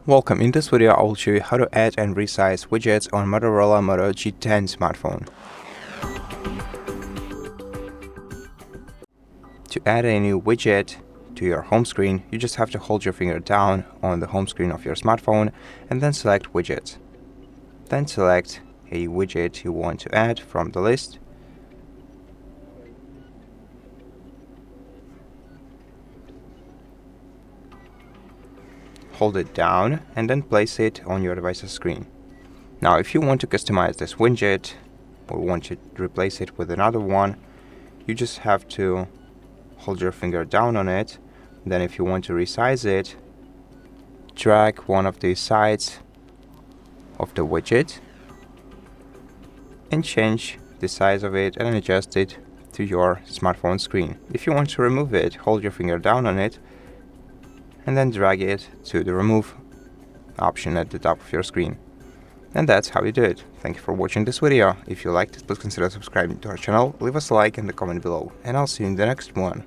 Welcome. In this video I will show you how to add and resize widgets on Motorola Moto G10 smartphone. To add a new widget to your home screen, you just have to hold your finger down on the home screen of your smartphone and then select widgets. Then select a widget you want to add from the list. Hold it down and then place it on your device's screen. Now if you want to customize this widget or want to replace it with another one, you just have to hold your finger down on it. Then if you want to resize it, drag one of the sides of the widget and change the size of it and adjust it to your smartphone screen. If you want to remove it, hold your finger down on it and then drag it to the remove option at the top of your screen. And that's how you do it. Thank you for watching this video. If you liked it, please consider subscribing to our channel, leave us a like and a comment below, and I'll see you in the next one.